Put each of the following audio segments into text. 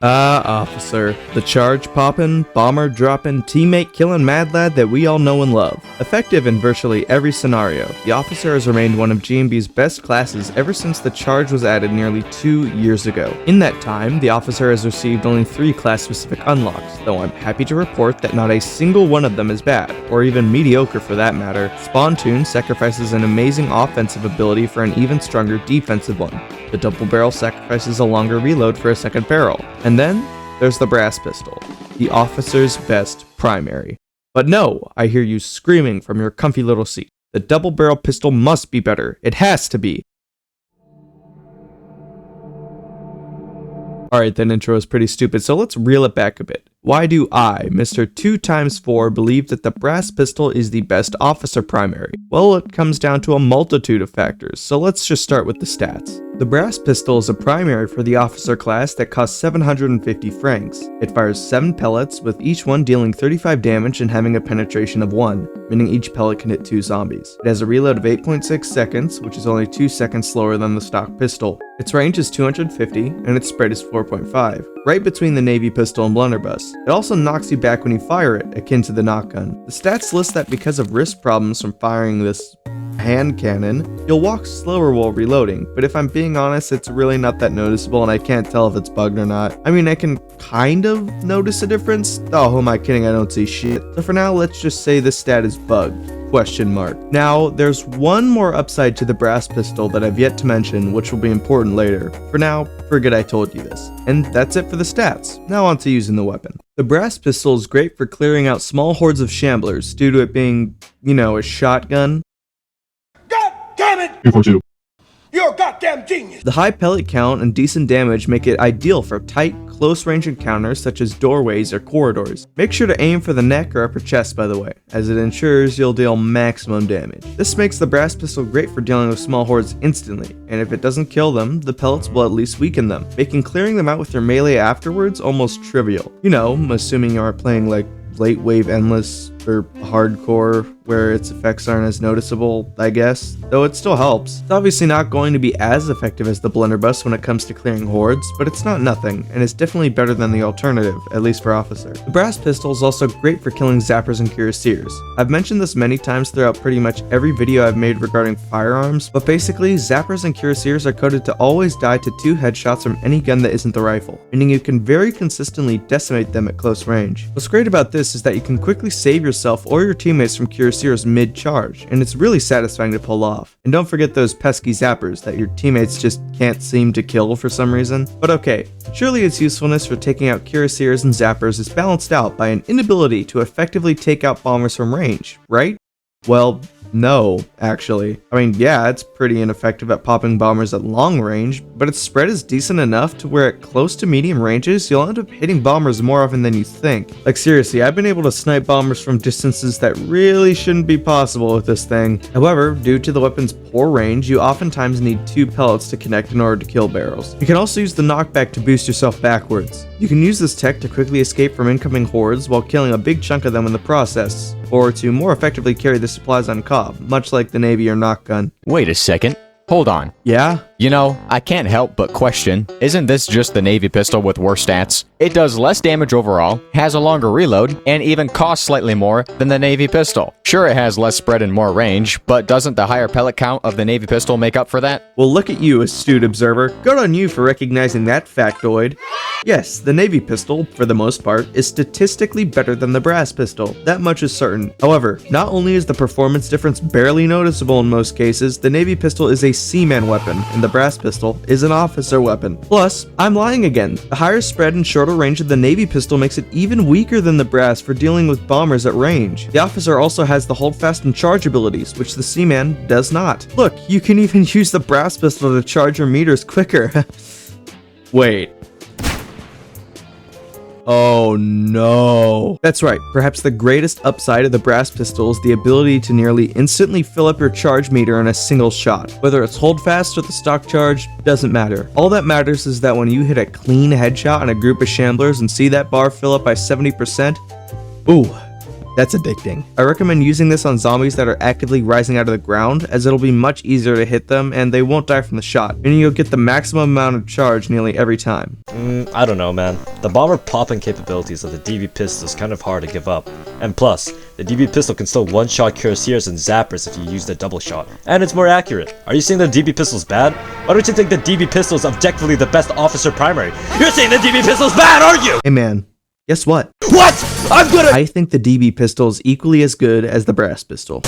Officer. The charge poppin', bomber droppin', teammate killin' mad lad that we all know and love. Effective in virtually every scenario, the officer has remained one of GMB's best classes ever since the charge was added nearly 2 years ago. In that time, the officer has received only 3 class-specific unlocks, though I'm happy to report that not a single one of them is bad, or even mediocre for that matter. Spontoon sacrifices an amazing offensive ability for an even stronger defensive one. The double barrel sacrifices a longer reload for a second barrel. And then, there's the brass pistol, the officer's best primary. But no, I hear you screaming from your comfy little seat. The double barrel pistol must be better. It has to be. Alright, that intro is pretty stupid, so let's reel it back a bit. Why do I, Mr. 2x4, believe that the brass pistol is the best officer primary? Well, it comes down to a multitude of factors, so let's just start with the stats. The brass pistol is a primary for the officer class that costs 750 francs. It fires 7 pellets, with each one dealing 35 damage and having a penetration of 1, meaning each pellet can hit 2 zombies. It has a reload of 8.6 seconds, which is only 2 seconds slower than the stock pistol. Its range is 250, and its spread is 4.5, right between the navy pistol and blunderbuss. It also knocks you back when you fire it, akin to the knock gun. The stats list that because of wrist problems from firing this hand cannon, you'll walk slower while reloading, but if I'm being honest, it's really not that noticeable and I can't tell if it's bugged or not. I mean, I can kind of notice a difference. Oh, who am I kidding? I don't see shit. So for now, let's just say this stat is bugged. Question mark. Now, there's one more upside to the brass pistol that I've yet to mention, which will be important later. For now, forget I told you this. And that's it for the stats. Now on to using the weapon. The brass pistol is great for clearing out small hordes of shamblers, due to it being, you know, a shotgun. God damn it! 242. You're a goddamn genius! The high pellet count and decent damage make it ideal for tight, close-range encounters such as doorways or corridors. Make sure to aim for the neck or upper chest, by the way, as it ensures you'll deal maximum damage. This makes the brass pistol great for dealing with small hordes instantly, and if it doesn't kill them, the pellets will at least weaken them, making clearing them out with your melee afterwards almost trivial. You know, assuming you aren't playing like late wave endless or hardcore where its effects aren't as noticeable, I guess, though it still helps. It's obviously not going to be as effective as the blunderbuss when it comes to clearing hordes, but it's not nothing, and it's definitely better than the alternative, at least for officer. The brass pistol is also great for killing zappers and cuirassiers. I've mentioned this many times throughout pretty much every video I've made regarding firearms, but basically, zappers and cuirassiers are coded to always die to 2 headshots from any gun that isn't the rifle, meaning you can very consistently decimate them at close range. What's great about this is that you can quickly save yourself or your teammates from cuirassiers mid-charge, and it's really satisfying to pull off. And don't forget those pesky zappers that your teammates just can't seem to kill for some reason. But okay, surely its usefulness for taking out cuirassiers and zappers is balanced out by an inability to effectively take out bombers from range, right? Well, no, actually. I mean, yeah, it's pretty ineffective at popping bombers at long range, but its spread is decent enough to where at close to medium ranges, you'll end up hitting bombers more often than you think. Like seriously, I've been able to snipe bombers from distances that really shouldn't be possible with this thing. However, due to the weapon's poor range, you oftentimes need 2 pellets to connect in order to kill barrels. You can also use the knockback to boost yourself backwards. You can use this tech to quickly escape from incoming hordes while killing a big chunk of them in the process, or to more effectively carry the supplies on Cobb, much like the Navy or knock gun. Wait a second. Hold on. Yeah? You know, I can't help but question, isn't this just the Navy pistol with worse stats? It does less damage overall, has a longer reload, and even costs slightly more than the Navy pistol. Sure, it has less spread and more range, but doesn't the higher pellet count of the Navy pistol make up for that? Well, look at you, astute observer. Good on you for recognizing that factoid. Yes, the Navy pistol, for the most part, is statistically better than the brass pistol. That much is certain. However, not only is the performance difference barely noticeable in most cases, the Navy pistol is a seaman weapon, and the brass pistol is an officer weapon. Plus, I'm lying again. The higher spread and shorter range of the Navy pistol makes it even weaker than the brass for dealing with bombers at range. The officer also has the hold fast and charge abilities, which the seaman does not. Look, you can even use the brass pistol to charge your meters quicker. Wait. Oh no. That's right, perhaps the greatest upside of the brass pistol is the ability to nearly instantly fill up your charge meter in a single shot. Whether it's hold fast or the stock charge, doesn't matter. All that matters is that when you hit a clean headshot on a group of shamblers and see that bar fill up by 70%, ooh, That's addicting. I recommend using this on zombies that are actively rising out of the ground, as it'll be much easier to hit them and they won't die from the shot, meaning you'll get the maximum amount of charge nearly every time. I don't know, man. The bomber popping capabilities of the DB pistol is kind of hard to give up. And plus, the DB pistol can still one-shot cuirassiers and zappers if you use the double shot, and it's more accurate. Are you saying the DB pistol's bad? Why don't you think the DB pistol is objectively the best officer primary? You're saying the DB pistol's bad, aren't you? Hey man, guess what? What? I think the DB pistol is equally as good as the brass pistol.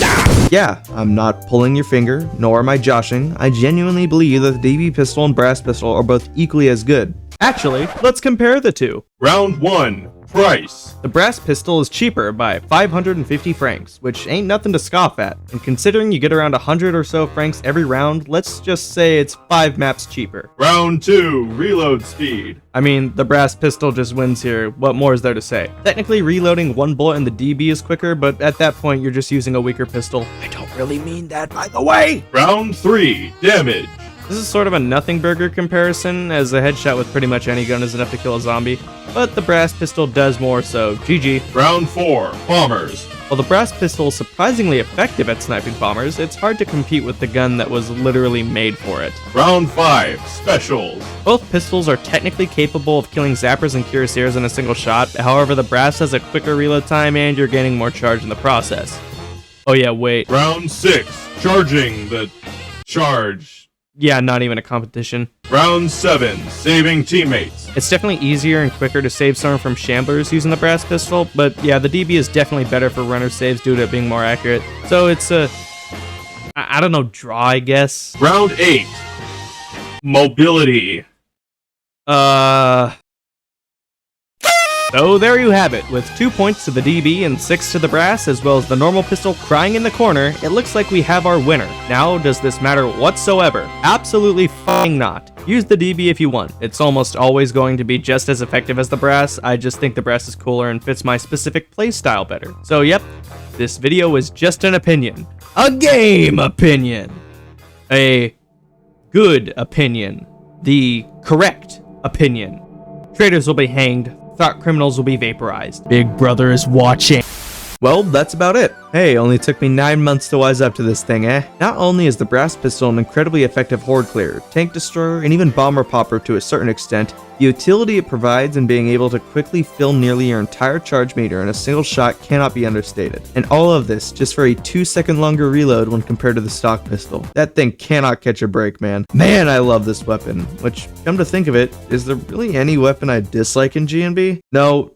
Yeah, I'm not pulling your finger, nor am I joshing. I genuinely believe that the DB pistol and brass pistol are both equally as good. Actually, let's compare the two. Round 1. Price. The brass pistol is cheaper by 550 francs, which ain't nothing to scoff at. And considering you get around 100 or so francs every round, let's just say it's 5 maps cheaper. Round 2. Reload speed. I mean, the brass pistol just wins here. What more is there to say? Technically, reloading one bullet in the DB is quicker, but at that point, you're just using a weaker pistol. I don't really mean that, by the way! Round 3. Damage. This is sort of a nothing burger comparison, as a headshot with pretty much any gun is enough to kill a zombie, but the brass pistol does more, so GG. Round 4. Bombers. While the brass pistol is surprisingly effective at sniping bombers, it's hard to compete with the gun that was literally made for it. Round 5. Specials. Both pistols are technically capable of killing zappers and cuirassiers in a single shot, however the brass has a quicker reload time and you're gaining more charge in the process. Oh yeah, wait. Round 6. Charging the charge. Yeah, not even a competition. Round 7. Saving teammates. It's definitely easier and quicker to save someone from shamblers using the brass pistol, but yeah, the DB is definitely better for runner saves due to it being more accurate. So it's a, I don't know, draw, I guess. Round 8. Mobility. So there you have it, with 2 points to the DB and 6 to the brass, as well as the normal pistol crying in the corner. It looks like we have our winner. Now, does this matter whatsoever? Absolutely f***ing not. Use the DB if you want. It's almost always going to be just as effective as the brass. I just think the brass is cooler and fits my specific playstyle better. So yep, this video was just an opinion. A game opinion. A good opinion. The correct opinion. Traitors will be hanged. Thought criminals will be vaporized. Big Brother is watching. Well, that's about it. Hey, only took me 9 months to wise up to this thing, eh? Not only is the brass pistol an incredibly effective horde clearer, tank destroyer, and even bomber popper to a certain extent, the utility it provides in being able to quickly fill nearly your entire charge meter in a single shot cannot be understated. And all of this just for a 2-second longer reload when compared to the stock pistol. That thing cannot catch a break, man. Man, I love this weapon. Which, come to think of it, is there really any weapon I dislike in G&B? No,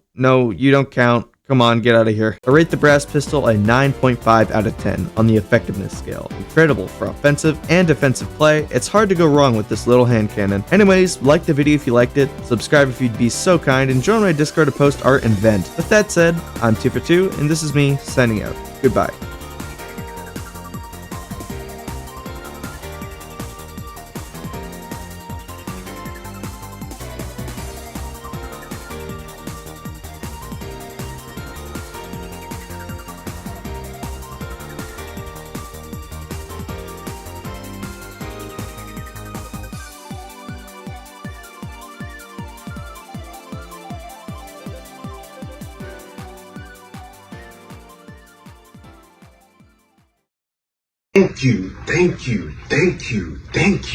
you don't count. Come on, get out of here. I rate the brass pistol a 9.5 out of 10 on the effectiveness scale. Incredible for offensive and defensive play. It's hard to go wrong with this little hand cannon. Anyways, like the video if you liked it, subscribe if you'd be so kind, and join my Discord to post art and vent. With that said, I'm 2for2, and this is me signing out. Goodbye. Thank you, thank you, thank you, thank you.